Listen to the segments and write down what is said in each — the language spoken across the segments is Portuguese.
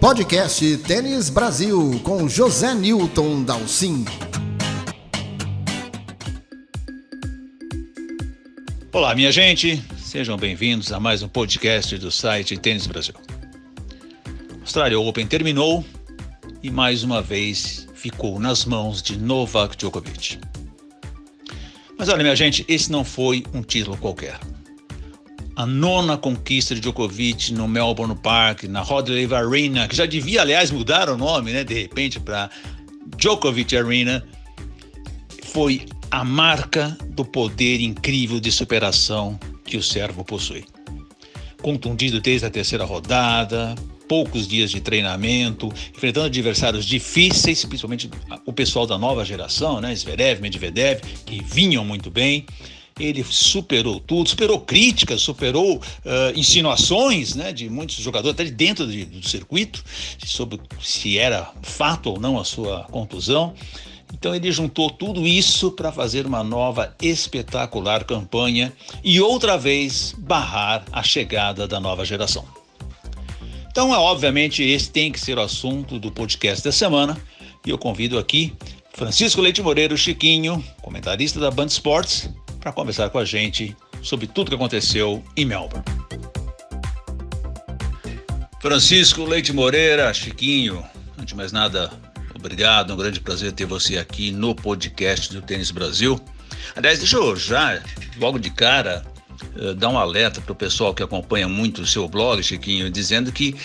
Podcast Tênis Brasil com José Newton Dalcin. Olá, minha gente, sejam bem-vindos a mais um podcast do site Tênis Brasil. O Australia Open terminou e mais uma vez ficou nas mãos de Novak Djokovic. Mas olha, minha gente, esse não foi um título qualquer. A 9ª conquista de Djokovic no Melbourne Park, na Rod Laver Arena, que já devia, aliás, mudar o nome, de repente, para Djokovic Arena, foi a marca do poder incrível de superação que o sérvio possui. Contundido desde a 3ª rodada, poucos dias de treinamento, enfrentando adversários difíceis, principalmente o pessoal da nova geração, Zverev, Medvedev, que vinham muito bem. Ele superou tudo, superou críticas, superou insinuações de muitos jogadores, até dentro do circuito, sobre se era fato ou não a sua contusão. Então ele juntou tudo isso para fazer uma nova espetacular campanha e outra vez barrar a chegada da nova geração. Então, obviamente, esse tem que ser o assunto do podcast da semana e eu convido aqui Francisco Leite Moreira, o Chiquinho, comentarista da Band Esportes, para conversar com a gente sobre tudo que aconteceu em Melbourne. Francisco Leite Moreira, Chiquinho, antes de mais nada, obrigado, é um grande prazer ter você aqui no podcast do Tênis Brasil. Aliás, deixa eu já, logo de cara, dar um alerta para o pessoal que acompanha muito o seu blog, Chiquinho, dizendo que,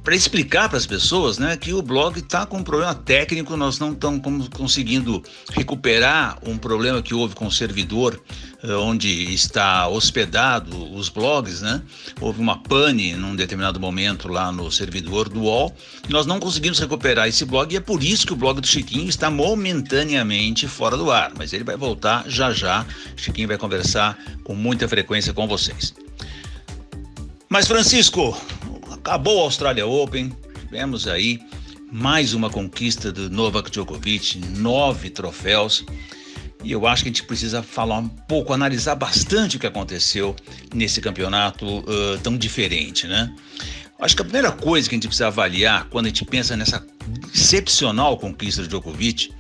para explicar para as pessoas, que o blog está com um problema técnico, nós não estamos conseguindo recuperar um problema que houve com o servidor onde está hospedado os blogs, Houve uma pane num determinado momento lá no servidor do UOL, e nós não conseguimos recuperar esse blog, e é por isso que o blog do Chiquinho está momentaneamente fora do ar, mas ele vai voltar já já. Chiquinho vai conversar com muita frequência com vocês. Mas, Francisco, acabou o Australia Open, tivemos aí mais uma conquista do Novak Djokovic, 9 troféus, e eu acho que a gente precisa falar um pouco, analisar bastante o que aconteceu nesse campeonato tão diferente, Acho que a primeira coisa que a gente precisa avaliar quando a gente pensa nessa excepcional conquista do Djokovic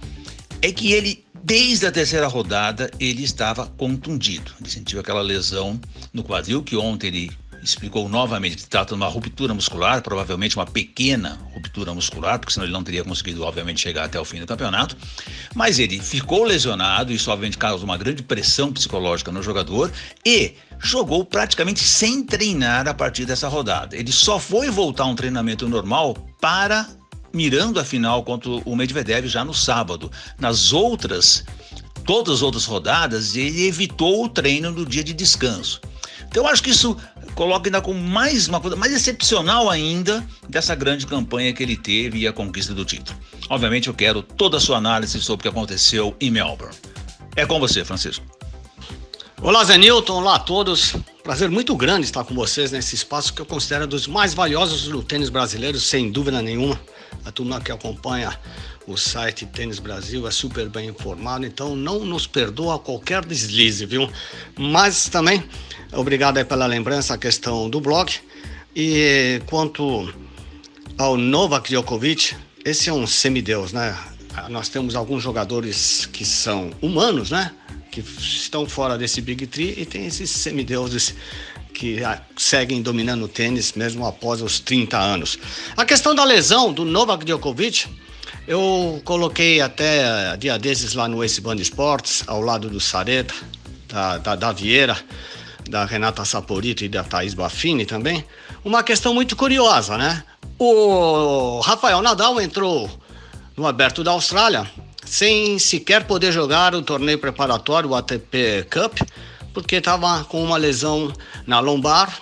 é que ele, desde a 3ª rodada, ele estava contundido. Ele sentiu aquela lesão no quadril que ontem ele explicou novamente que se trata de uma ruptura muscular, provavelmente uma pequena ruptura muscular, porque senão ele não teria conseguido, obviamente, chegar até o fim do campeonato. Mas ele ficou lesionado, isso obviamente causa uma grande pressão psicológica no jogador e jogou praticamente sem treinar a partir dessa rodada. Ele só foi voltar a um treinamento normal mirando a final contra o Medvedev já no sábado. Todas as outras rodadas, ele evitou o treino no dia de descanso. Então eu acho que isso coloca ainda com uma coisa mais excepcional ainda dessa grande campanha que ele teve e a conquista do título. Obviamente eu quero toda a sua análise sobre o que aconteceu em Melbourne. É com você, Francisco. Olá, Zé Newton, olá a todos. Prazer muito grande estar com vocês nesse espaço que eu considero dos mais valiosos do tênis brasileiro, sem dúvida nenhuma. A turma que acompanha o site Tênis Brasil é super bem informado, então não nos perdoa qualquer deslize, viu? Mas também, obrigado aí pela lembrança, a questão do blog. E quanto ao Novak Djokovic, esse é um semideus, Nós temos alguns jogadores que são humanos, que estão fora desse Big Three, e tem esses semideuses que seguem dominando o tênis mesmo após os 30 anos. A questão da lesão do Novak Djokovic, eu coloquei até dia desses lá no Ace Band Esportes, ao lado do Sareta, da Vieira, da Renata Saporito e da Thaís Baffini também, uma questão muito curiosa, O Rafael Nadal entrou no Aberto da Austrália sem sequer poder jogar o torneio preparatório, o ATP Cup, porque estava com uma lesão na lombar,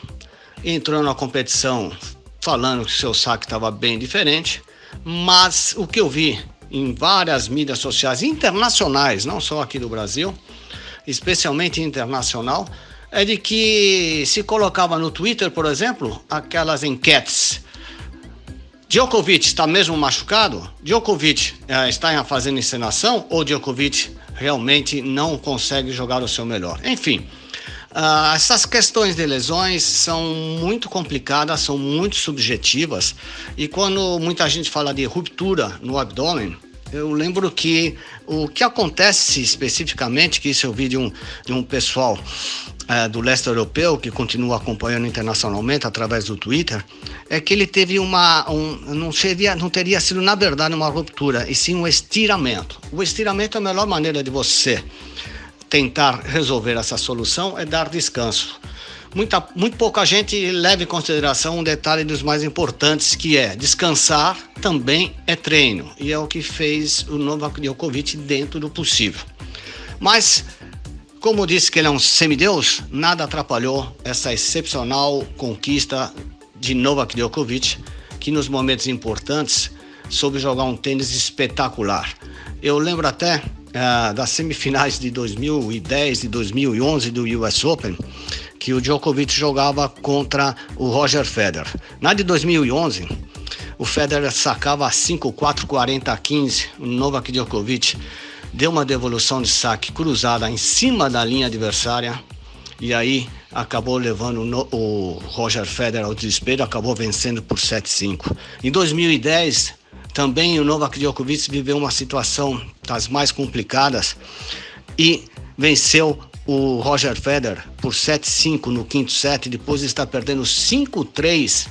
entrou na competição falando que seu saque estava bem diferente, mas o que eu vi em várias mídias sociais internacionais, não só aqui do Brasil, especialmente internacional, é de que se colocava no Twitter, por exemplo, aquelas enquetes: Djokovic está mesmo machucado? Djokovic está fazendo encenação? Ou Djokovic realmente não consegue jogar o seu melhor? Enfim, Essas questões de lesões são muito complicadas, são muito subjetivas, e quando muita gente fala de ruptura no abdômen, eu lembro que o que acontece especificamente, que isso eu vi de um pessoal do leste europeu, que continua acompanhando internacionalmente através do Twitter, é que ele teve não teria sido na verdade uma ruptura, e sim um estiramento. O estiramento é a melhor maneira de você tentar resolver essa solução, é dar descanso. Muito pouca gente leva em consideração um detalhe dos mais importantes, que é descansar também é treino, e é o que fez o Novak Djokovic dentro do possível. Mas, como disse que ele é um semideus, nada atrapalhou essa excepcional conquista de Novak Djokovic, que nos momentos importantes soube jogar um tênis espetacular. Eu lembro até das semifinais de 2010 e 2011 do US Open, que o Djokovic jogava contra o Roger Federer. Na de 2011, o Federer sacava 5-4, 40-15, o Novak Djokovic deu uma devolução de saque cruzada em cima da linha adversária, e aí acabou levando o Roger Federer ao desespero, acabou vencendo por 7-5. Em 2010, também o Novak Djokovic viveu uma situação das mais complicadas e venceu o Roger Federer por 7-5 no quinto set, depois de estar perdendo 5-3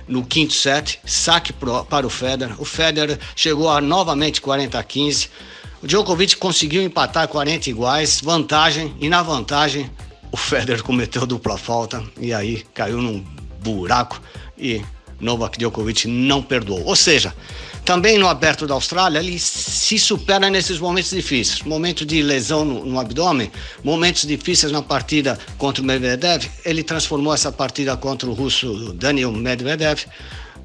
no quinto set, saque para o Federer. O Federer chegou a novamente 40-15, o Djokovic conseguiu empatar 40 iguais, vantagem, e na vantagem o Federer cometeu dupla falta e aí caiu num buraco e Novak Djokovic não perdoou. Ou seja, também no Aberto da Austrália, ele se supera nesses momentos difíceis. Momento de lesão no abdômen, momentos difíceis na partida contra o Medvedev. Ele transformou essa partida contra o russo Daniil Medvedev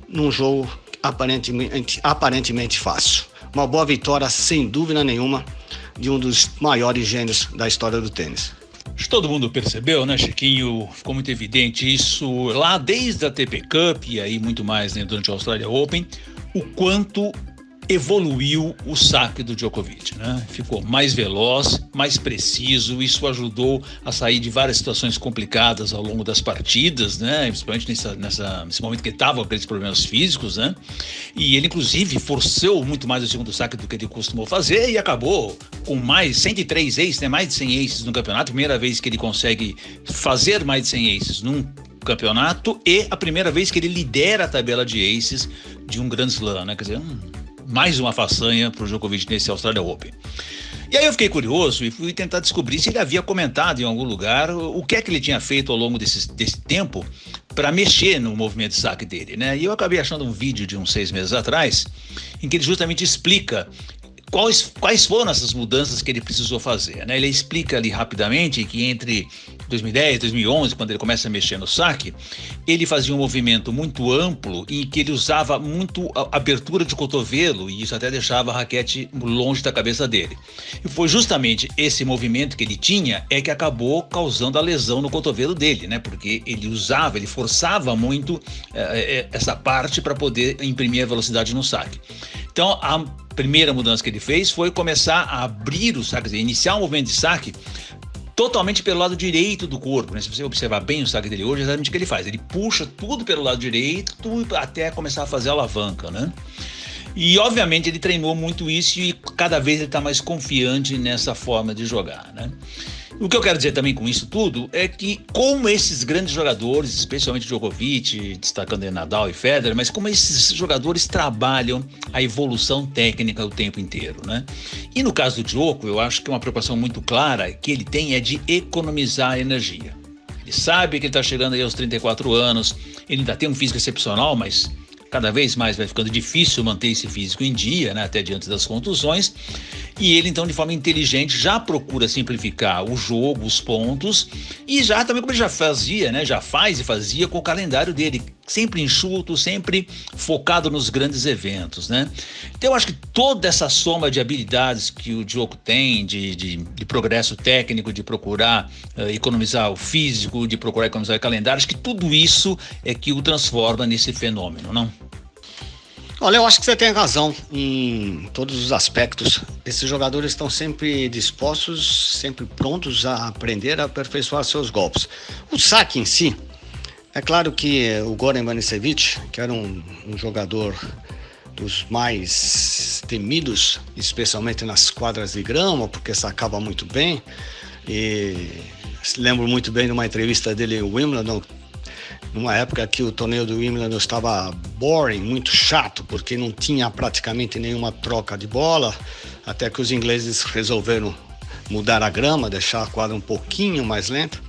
num jogo aparentemente fácil. Uma boa vitória, sem dúvida nenhuma, de um dos maiores gênios da história do tênis. Acho que todo mundo percebeu, né, Chiquinho? Ficou muito evidente isso lá desde a ATP Cup e aí muito mais, né, durante a Australia Open, o quanto evoluiu o saque do Djokovic, né? Ficou mais veloz, mais preciso, isso ajudou a sair de várias situações complicadas ao longo das partidas, né? Principalmente nesse momento que ele estava com aqueles problemas físicos, né? E ele, inclusive, forçou muito mais o segundo saque do que ele costumou fazer e acabou com mais 103 aces, né? Mais de 100 aces no campeonato, primeira vez que ele consegue fazer mais de 100 aces num campeonato e a primeira vez que ele lidera a tabela de aces de um Grand Slam, né? Quer dizer, mais uma façanha para o Djokovic nesse Australia Open. E aí eu fiquei curioso e fui tentar descobrir se ele havia comentado em algum lugar o que é que ele tinha feito ao longo desse tempo para mexer no movimento de saque dele, né? E eu acabei achando um vídeo de uns 6 meses atrás em que ele justamente explica quais foram essas mudanças que ele precisou fazer, né? Ele explica ali rapidamente que entre 2010 e 2011, quando ele começa a mexer no saque, ele fazia um movimento muito amplo em que ele usava muito a abertura de cotovelo e isso até deixava a raquete longe da cabeça dele. E foi justamente esse movimento que ele tinha que acabou causando a lesão no cotovelo dele, né? Porque ele forçava muito essa parte para poder imprimir a velocidade no saque. Então, a primeira mudança que ele fez foi começar a abrir o saque, quer dizer, iniciar um movimento de saque totalmente pelo lado direito do corpo, né? Se você observar bem o saque dele hoje, é exatamente o que ele faz. Ele puxa tudo pelo lado direito até começar a fazer a alavanca, né? E, obviamente, ele treinou muito isso e cada vez ele está mais confiante nessa forma de jogar, né? O que eu quero dizer também com isso tudo é que como esses grandes jogadores, especialmente Djokovic, destacando Nadal e Federer, mas como esses jogadores trabalham a evolução técnica o tempo inteiro, né? E no caso do Djoko, eu acho que uma preocupação muito clara que ele tem é de economizar energia. Ele sabe que ele está chegando aí aos 34 anos, ele ainda tem um físico excepcional, mas cada vez mais vai ficando difícil manter esse físico em dia, né, até diante das contusões. E ele, então, de forma inteligente, já procura simplificar o jogo, os pontos, e já também como ele já fazia, né, já faz e fazia com o calendário dele, sempre enxuto, sempre focado nos grandes eventos, né? Então eu acho que toda essa soma de habilidades que o Djoko tem, de progresso técnico, de procurar economizar o físico, de procurar economizar o calendário, acho que tudo isso é que o transforma nesse fenômeno, não? Olha, eu acho que você tem razão em todos os aspectos. Esses jogadores estão sempre dispostos, sempre prontos a aprender, a aperfeiçoar seus golpes. O saque em si, é claro que o Goran Ivanisevic, que era um jogador dos mais temidos, especialmente nas quadras de grama, porque sacava muito bem, e lembro muito bem de uma entrevista dele em Wimbledon, numa época que o torneio do Wimbledon estava boring, muito chato, porque não tinha praticamente nenhuma troca de bola, até que os ingleses resolveram mudar a grama, deixar a quadra um pouquinho mais lenta.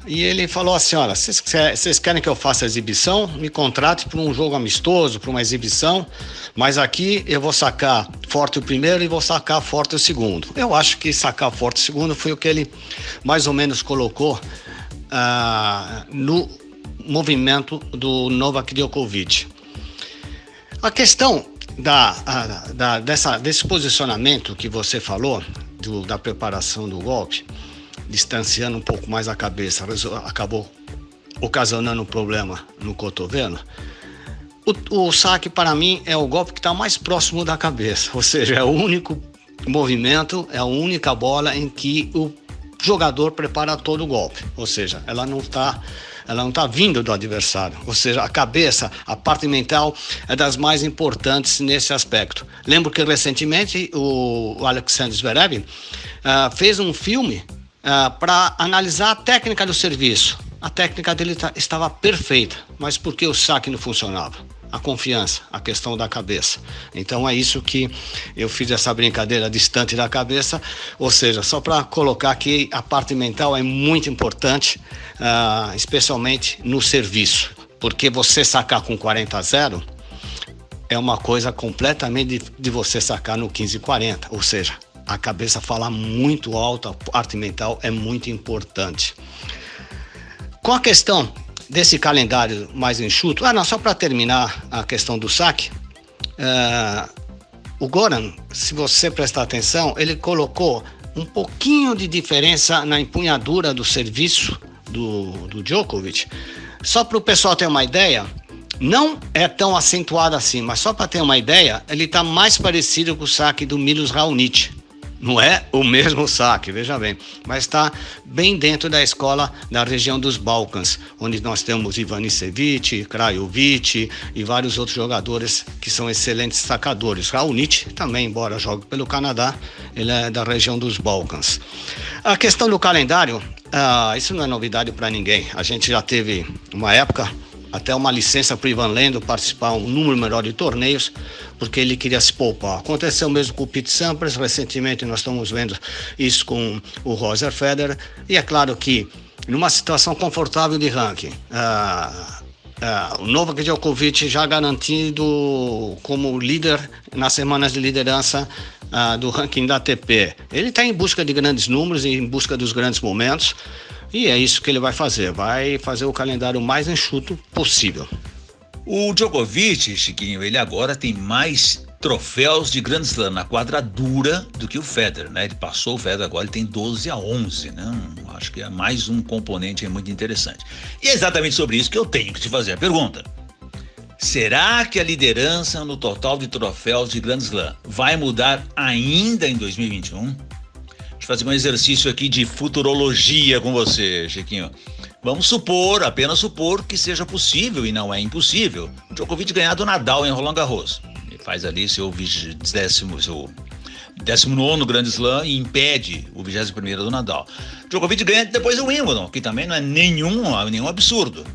E ele falou assim, olha, vocês querem que eu faça exibição? Me contrate para um jogo amistoso, para uma exibição, mas aqui eu vou sacar forte o primeiro e vou sacar forte o segundo. Eu acho que sacar forte o segundo foi o que ele mais ou menos colocou no movimento do Novak Djokovic. A questão desse posicionamento que você falou, da preparação do golpe, distanciando um pouco mais a cabeça, acabou ocasionando um problema no cotovelo. O saque, para mim, é o golpe que está mais próximo da cabeça, ou seja, é o único movimento, é a única bola em que o jogador prepara todo o golpe, ou seja, ela não está vindo do adversário, ou seja, a cabeça, a parte mental é das mais importantes nesse aspecto. Lembro que recentemente o Alexander Zverev fez um filme para analisar a técnica do serviço. A técnica dele estava perfeita, mas por que o saque não funcionava? A confiança, a questão da cabeça. Então é isso que eu fiz essa brincadeira distante da cabeça, ou seja, só para colocar que a parte mental é muito importante, especialmente no serviço, porque você sacar com 40-0 é uma coisa completamente de você sacar no 15-40, ou seja, a cabeça fala muito alto, a parte mental é muito importante. Com a questão desse calendário mais enxuto, só para terminar a questão do saque, o Goran, se você prestar atenção, ele colocou um pouquinho de diferença na empunhadura do serviço do Djokovic. Só para o pessoal ter uma ideia, não é tão acentuado assim, mas só para ter uma ideia, ele está mais parecido com o saque do Milos Raonic. Não é o mesmo saque, veja bem, mas está bem dentro da escola da região dos Balcãs, onde nós temos Ivanisevic, Krajovic e vários outros jogadores que são excelentes sacadores. Raonic também, embora jogue pelo Canadá, ele é da região dos Balcãs. A questão do calendário, isso não é novidade para ninguém. A gente já teve uma época, até uma licença para o Ivan Lendl participar um número menor de torneios, porque ele queria se poupar. Aconteceu mesmo com o Pete Sampras, recentemente nós estamos vendo isso com o Roger Federer, e é claro que numa situação confortável de ranking, o Novak Djokovic já garantido como líder nas semanas de liderança do ranking da ATP. Ele está em busca de grandes números, em busca dos grandes momentos, e é isso que ele vai fazer o calendário mais enxuto possível. O Djokovic, Chiquinho, ele agora tem mais troféus de Grand Slam na quadradura do que o Federer, né? Ele passou o Federer agora, ele tem 12-11, né? Acho que é mais um componente muito interessante. E é exatamente sobre isso que eu tenho que te fazer a pergunta. Será que a liderança no total de troféus de Grand Slam vai mudar ainda em 2021? Fazer um exercício aqui de futurologia com você, Chiquinho. Vamos supor, apenas supor, que seja possível, e não é impossível, o Djokovic ganhar do Nadal em Roland Garros. Ele faz ali seu 19º Grand Slam e impede o 21º do Nadal. Djokovic ganha depois o Wimbledon, que também não é nenhum absurdo.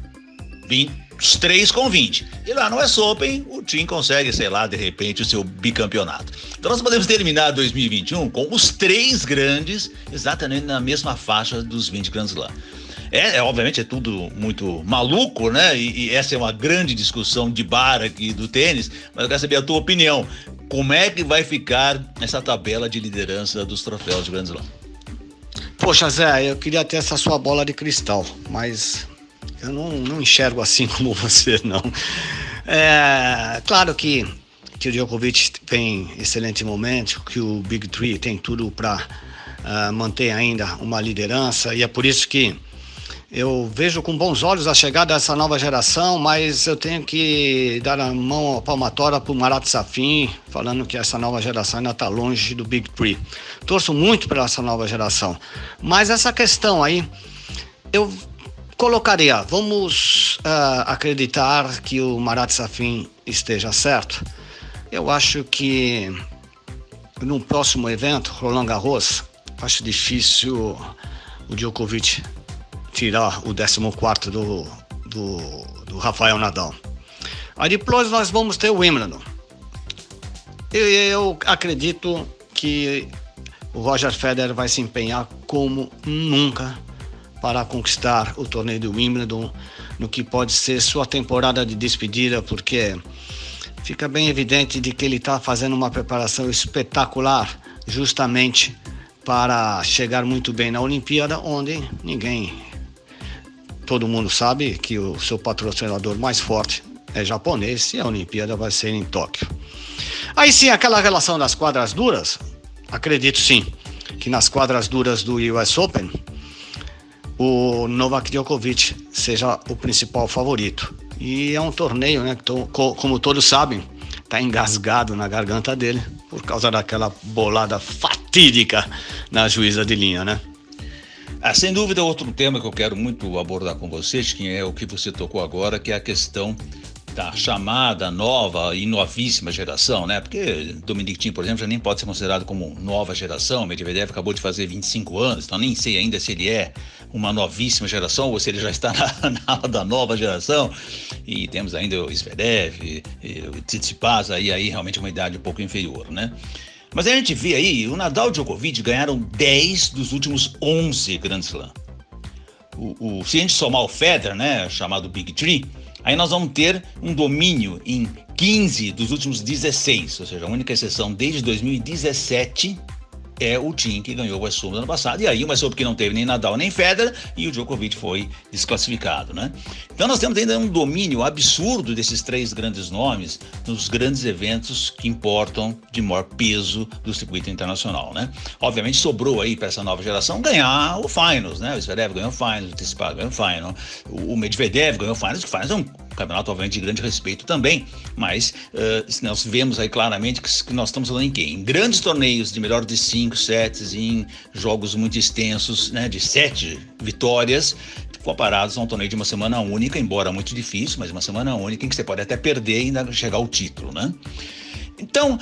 Os 3 com 20. E lá no US Open, o Thiem consegue, de repente, o seu bicampeonato. Então nós podemos terminar 2021 com os 3 grandes exatamente na mesma faixa dos 20 Grand Slam. Obviamente é tudo muito maluco, né? E essa é uma grande discussão de bar aqui do tênis, mas eu quero saber a tua opinião. Como é que vai ficar essa tabela de liderança dos troféus de Grand Slam? Poxa, Zé, eu queria ter essa sua bola de cristal, mas eu não enxergo assim como você, não. Claro que o Djokovic tem excelente momento, que o Big Three tem tudo para manter ainda uma liderança, e é por isso que Eu vejo com bons olhos a chegada dessa nova geração, mas eu tenho que dar a mão palmatória para o Marat Safin, falando que essa nova geração ainda está longe do Big Three. Torço muito para essa nova geração, mas essa questão aí, eu colocaria, vamos acreditar que o Marat Safin esteja certo. Eu acho que no próximo evento, Roland Garros, acho difícil o Djokovic tirar o 14º do Rafael Nadal. Aí depois nós vamos ter o Wimbledon. Eu acredito que o Roger Federer vai se empenhar como nunca para conquistar o torneio do Wimbledon, no que pode ser sua temporada de despedida, porque fica bem evidente de que ele está fazendo uma preparação espetacular, justamente para chegar muito bem na Olimpíada, onde todo mundo sabe que o seu patrocinador mais forte é japonês e a Olimpíada vai ser em Tóquio. Aí sim, aquela relação das quadras duras, acredito sim, que nas quadras duras do US Open, o Novak Djokovic seja o principal favorito. E é um torneio, né, que como todos sabem, está engasgado na garganta dele por causa daquela bolada fatídica na juíza de linha, né? Sem dúvida, outro tema que eu quero muito abordar com vocês, que é o que você tocou agora, que é a questão da chamada nova e novíssima geração, né? Porque Dominic Thiem, por exemplo, já nem pode ser considerado como nova geração. Medvedev acabou de fazer 25 anos, então nem sei ainda se ele é uma novíssima geração ou se ele já está na ala da nova geração. E temos ainda o Zverev, o Tsitsipas, aí realmente uma idade um pouco inferior, né? Mas a gente vê aí, o Nadal e o Djokovic ganharam 10 dos últimos 11 Grand Slam. Se a gente somar o Federer, né, chamado Big Three, aí nós vamos ter um domínio em 15 dos últimos 16, ou seja, a única exceção desde 2017 é o Thiem que ganhou o US Open no ano passado, e aí o US Open que não teve nem Nadal nem Federer, e o Djokovic foi desclassificado, né? Então nós temos ainda um domínio absurdo desses três grandes nomes nos grandes eventos que importam de maior peso do circuito internacional, né? Obviamente sobrou aí para essa nova geração ganhar o Finals, né? O Zverev ganhou o Finals, o Tsitsipas ganhou o Finals, o Medvedev ganhou o Finals, que Finals é um campeonato obviamente de grande respeito também, mas nós vemos aí claramente que nós estamos falando em quê? Em grandes torneios de melhor de 5 sets, em jogos muito extensos, né, de 7 vitórias, comparados a um torneio de uma semana única, embora muito difícil, mas uma semana única em que você pode até perder e ainda chegar ao título, né? Então,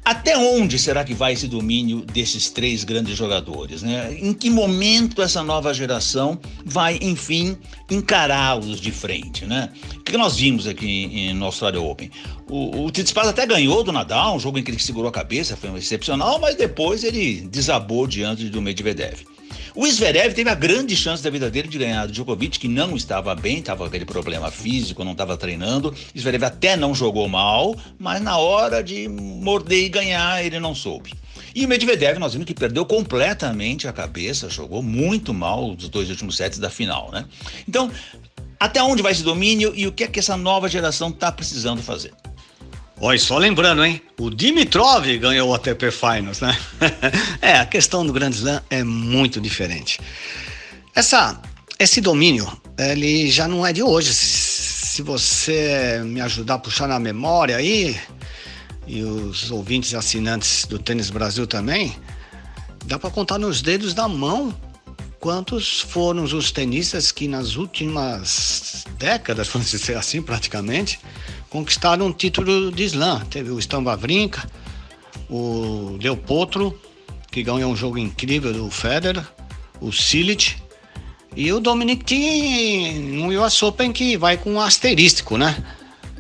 até onde será que vai esse domínio desses três grandes jogadores, né? Em que momento essa nova geração vai, enfim, encará-los de frente, né? O que nós vimos aqui no Australian Open? O Tsitsipas até ganhou do Nadal, um jogo em que ele segurou a cabeça, foi um excepcional, mas depois ele desabou diante do Medvedev. O Zverev teve a grande chance da vida dele de ganhar do Djokovic, que não estava bem, estava com aquele problema físico, não estava treinando. O Zverev até não jogou mal, mas na hora de morder e ganhar, ele não soube. E o Medvedev, nós vimos que perdeu completamente a cabeça, jogou muito mal os dois últimos sets da final, né? Então, até onde vai esse domínio e o que é que essa nova geração está precisando fazer? Olha, só lembrando, hein? O Dimitrov ganhou o ATP Finals, né? A questão do Grand Slam é muito diferente. Esse domínio, ele já não é de hoje. Se você me ajudar a puxar na memória aí, e os ouvintes e assinantes do Tênis Brasil também, dá para contar nos dedos da mão quantos foram os tenistas que nas últimas décadas, vamos dizer assim, praticamente, conquistaram um título de slam. Teve o Stan Wawrinka, o Del Potro, que ganhou um jogo incrível do Federer, o Cilic e o Dominic Thiem no US Open, que vai com um asterístico, né?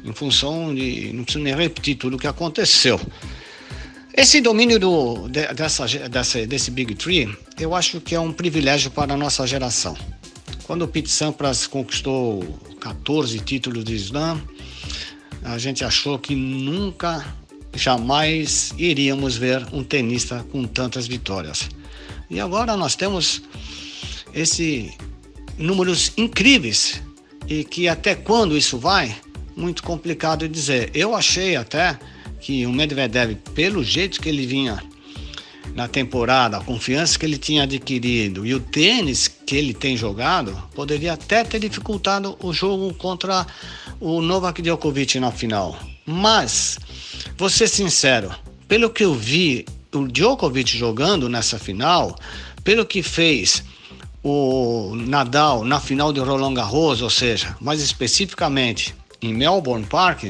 Em função de... não preciso nem repetir tudo o que aconteceu. Esse domínio desse Big Three, eu acho que é um privilégio para a nossa geração. Quando o Pete Sampras conquistou 14 títulos de slam, a gente achou que nunca, jamais iríamos ver um tenista com tantas vitórias. E agora nós temos esses números incríveis, e que até quando isso vai, muito complicado de dizer. Eu achei até que o Medvedev, pelo jeito que ele vinha na temporada, a confiança que ele tinha adquirido e o tênis que ele tem jogado, poderia até ter dificultado o jogo contra o Novak Djokovic na final. Mas, vou ser sincero, pelo que eu vi o Djokovic jogando nessa final, pelo que fez o Nadal na final de Roland Garros, ou seja, mais especificamente em Melbourne Park,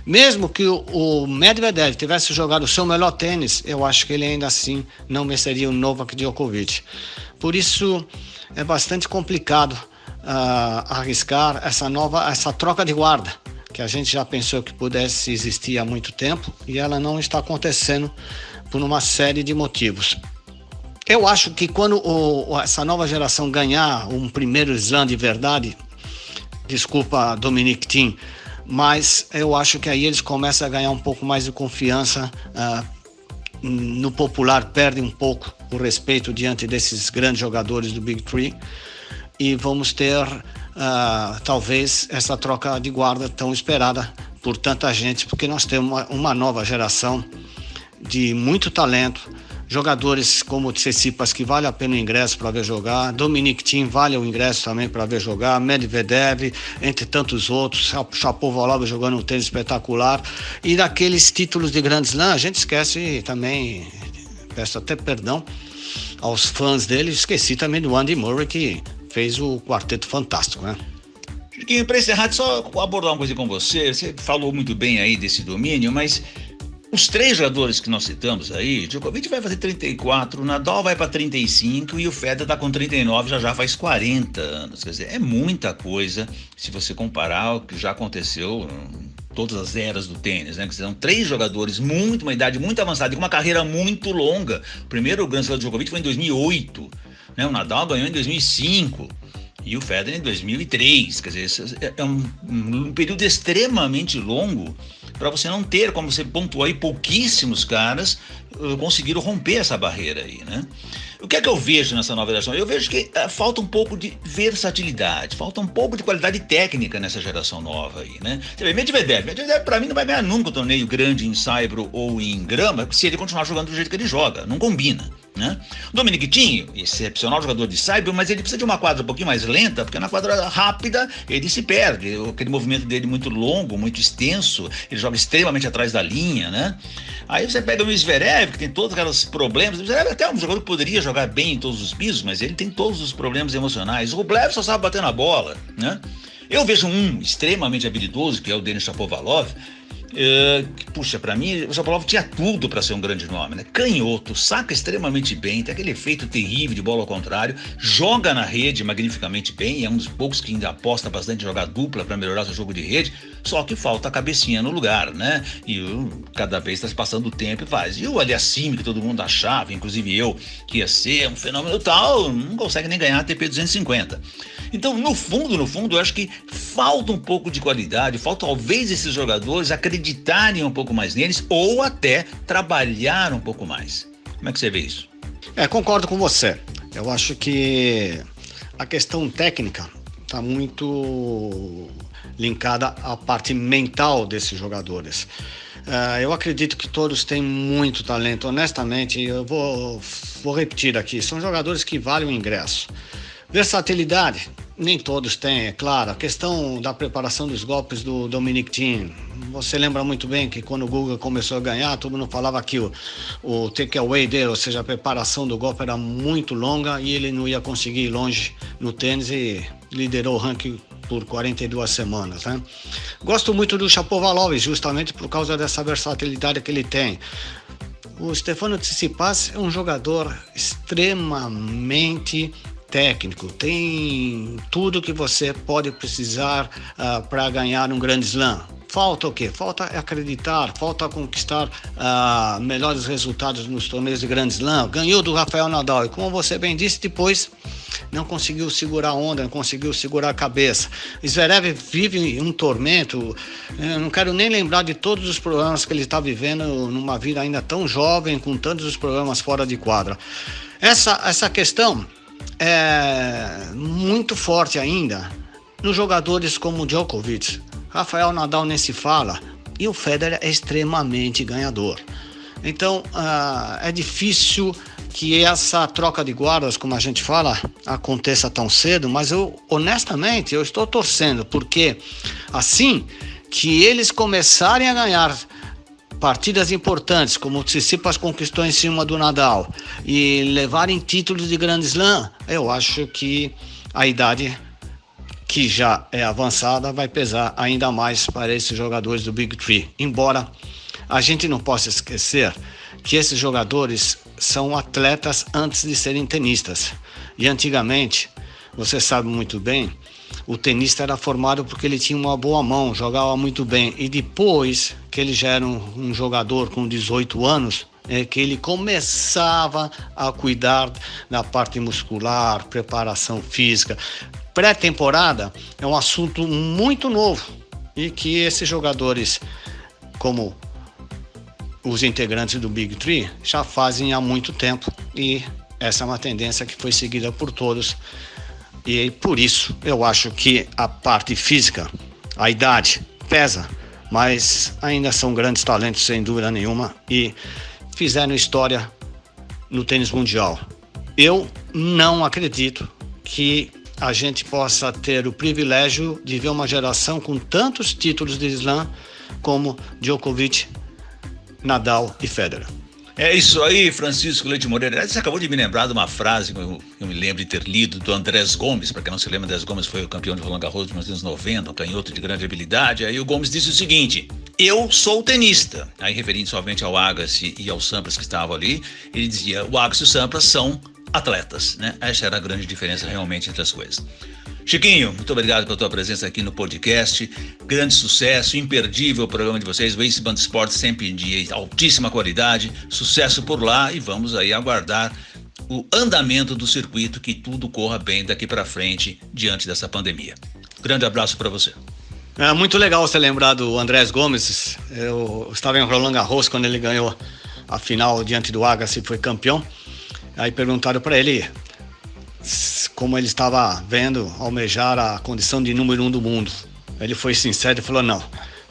mesmo que o Medvedev tivesse jogado o seu melhor tênis, eu acho que ele ainda assim não venceria o Novak Djokovic. Por isso é bastante complicado arriscar essa troca de guarda, que a gente já pensou que pudesse existir há muito tempo e ela não está acontecendo por uma série de motivos. Eu acho que quando essa nova geração ganhar um primeiro slam de verdade, desculpa Dominic Thiem, mas eu acho que aí eles começam a ganhar um pouco mais de confiança no popular, perde um pouco o respeito diante desses grandes jogadores do Big Three e vamos ter talvez essa troca de guarda tão esperada por tanta gente, porque nós temos uma nova geração de muito talento, jogadores como Tsitsipas que vale a pena o ingresso para ver jogar, Dominic Thiem vale o ingresso também para ver jogar, Medvedev, entre tantos outros, Shapovalov jogando um tênis espetacular, e daqueles títulos de Grand Slam, a gente esquece também, peço até perdão aos fãs dele, esqueci também do Andy Murray, que fez o quarteto fantástico, né? Chiquinho, para encerrar, só abordar uma coisa com você falou muito bem aí desse domínio, mas os três jogadores que nós citamos aí, Djokovic vai fazer 34, o Nadal vai para 35 e o Federer está com 39, já faz 40 anos. Quer dizer, é muita coisa se você comparar o que já aconteceu em todas as eras do tênis, né? Que são três jogadores uma idade muito avançada e com uma carreira muito longa. O primeiro Grand Slam do Djokovic foi em 2008, né? O Nadal ganhou em 2005. E o Federer em 2003, quer dizer, é um período extremamente longo para você não ter, como você pontuou aí, pouquíssimos caras conseguiram romper essa barreira aí, né? O que é que eu vejo nessa nova geração? Eu vejo que falta um pouco de versatilidade, falta um pouco de qualidade técnica nessa geração nova aí, né? Você vê, Medvedev para mim não vai ganhar nunca um torneio grande em saibro ou em grama se ele continuar jogando do jeito que ele joga, não combina, né? Dominic Thiem, excepcional jogador de saibro, mas ele precisa de uma quadra um pouquinho mais lenta, porque na quadra rápida ele se perde, aquele movimento dele muito longo, muito extenso, ele joga extremamente atrás da linha, né? Aí você pega o Zverev, que tem todos aqueles problemas, o Zverev até é um jogador que poderia jogar bem em todos os pisos, mas ele tem todos os problemas emocionais, o Rublev só sabe bater na bola, né? Eu vejo um extremamente habilidoso, que é o Denis Shapovalov, puxa, pra mim o Shapovalov tinha tudo pra ser um grande nome, né? Canhoto, saca extremamente bem, tem aquele efeito terrível de bola ao contrário, joga na rede magnificamente bem, é um dos poucos que ainda aposta bastante em jogar dupla pra melhorar seu jogo de rede, só que falta a cabecinha no lugar, né? E cada vez está se passando o tempo e faz. E o Aliassime, que todo mundo achava, inclusive eu, que ia ser um fenômeno tal, não consegue nem ganhar a ATP 250. Então, no fundo, eu acho que falta um pouco de qualidade, falta talvez esses jogadores acreditarem um pouco mais neles ou até trabalhar um pouco mais. Como é que você vê isso? Concordo com você. Eu acho que a questão técnica está muito linkada à parte mental desses jogadores. Eu acredito que todos têm muito talento. Honestamente, eu vou repetir aqui, são jogadores que valem o ingresso. Versatilidade, nem todos têm, é claro. A questão da preparação dos golpes do Dominic Thiem. Você lembra muito bem que quando o Guga começou a ganhar, todo mundo falava que o takeaway dele, ou seja, a preparação do golpe era muito longa e ele não ia conseguir ir longe no tênis e liderou o ranking por 42 semanas, né? Gosto muito do Shapovalov, justamente por causa dessa versatilidade que ele tem. O Stefano Tsitsipas é um jogador extremamente técnico, tem tudo que você pode precisar para ganhar um grande slam. Falta o quê? Falta acreditar, falta conquistar melhores resultados nos torneios de Grand Slam. Ganhou do Rafael Nadal e, como você bem disse, depois não conseguiu segurar a onda, não conseguiu segurar a cabeça. Zverev vive um tormento, eu não quero nem lembrar de todos os problemas que ele está vivendo numa vida ainda tão jovem, com tantos os problemas fora de quadra. Essa questão é muito forte ainda nos jogadores como Djokovic. Rafael Nadal nem se fala, e o Federer é extremamente ganhador. Então, é difícil que essa troca de guardas, como a gente fala, aconteça tão cedo, mas honestamente, eu estou torcendo, porque assim que eles começarem a ganhar partidas importantes, como o Tsitsipas conquistou em cima do Nadal, e levarem títulos de Grand Slam, eu acho que a idade, que já é avançada, vai pesar ainda mais para esses jogadores do Big Three. Embora a gente não possa esquecer que esses jogadores são atletas antes de serem tenistas. E antigamente, você sabe muito bem, o tenista era formado porque ele tinha uma boa mão, jogava muito bem. E depois que ele já era um jogador com 18 anos, é que ele começava a cuidar da parte muscular, preparação física. Pré-temporada é um assunto muito novo e que esses jogadores, como os integrantes do Big Three, já fazem há muito tempo, e essa é uma tendência que foi seguida por todos. E por isso eu acho que a parte física, a idade pesa, mas ainda são grandes talentos sem dúvida nenhuma e fizeram história no tênis mundial. Eu não acredito que a gente possa ter o privilégio de ver uma geração com tantos títulos de slam como Djokovic, Nadal e Federer. É isso aí, Francisco Leite Moreira. Você acabou de me lembrar de uma frase que eu me lembro de ter lido do Andrés Gomes. Para quem não se lembra, Andrés Gomes foi o campeão de Roland Garros de 1990, um canhoto de grande habilidade. Aí o Gomes disse o seguinte: eu sou tenista. Aí, referindo somente ao Agassi e ao Sampras que estavam ali, ele dizia: o Agassi e o Sampras são atletas, né? Essa era a grande diferença realmente entre as coisas. Chiquinho, muito obrigado pela tua presença aqui no podcast. Grande sucesso, imperdível o programa de vocês. O Ace Band Sports sempre de altíssima qualidade. Sucesso por lá e vamos aí aguardar o andamento do circuito, que tudo corra bem daqui para frente diante dessa pandemia. Grande abraço para você. É muito legal você lembrar do Andrés Gomes. Eu estava em Roland Garros quando ele ganhou a final diante do Agassi e foi campeão. Aí perguntaram para ele como ele estava vendo almejar a condição de número 1 do mundo. Ele foi sincero e falou: não,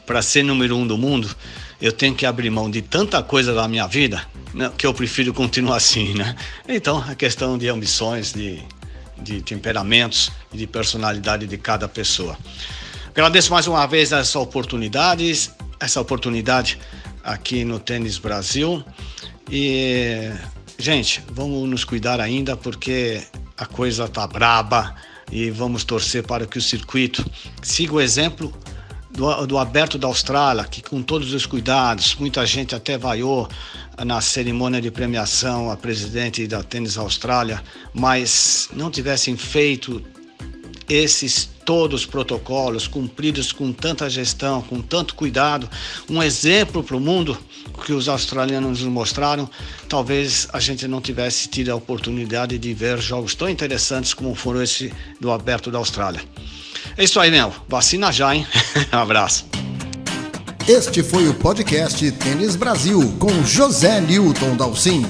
para ser número 1 do mundo, eu tenho que abrir mão de tanta coisa da minha vida, né, que eu prefiro continuar assim, né? Então, a questão de ambições, de temperamentos e de personalidade de cada pessoa. Agradeço mais uma vez essa oportunidade aqui no Tênis Brasil. E, gente, vamos nos cuidar ainda, porque a coisa tá braba, e vamos torcer para que o circuito siga o exemplo do Aberto da Austrália, que com todos os cuidados, muita gente até vaiou na cerimônia de premiação a presidente da Tênis Austrália, mas não tivessem feito esses todos os protocolos cumpridos com tanta gestão, com tanto cuidado, um exemplo para o mundo que os australianos nos mostraram, talvez a gente não tivesse tido a oportunidade de ver jogos tão interessantes como foram esse do Aberto da Austrália. É isso aí, Mel. Vacina já, hein? Um abraço. Este foi o podcast Tênis Brasil com José Newton Dalcin.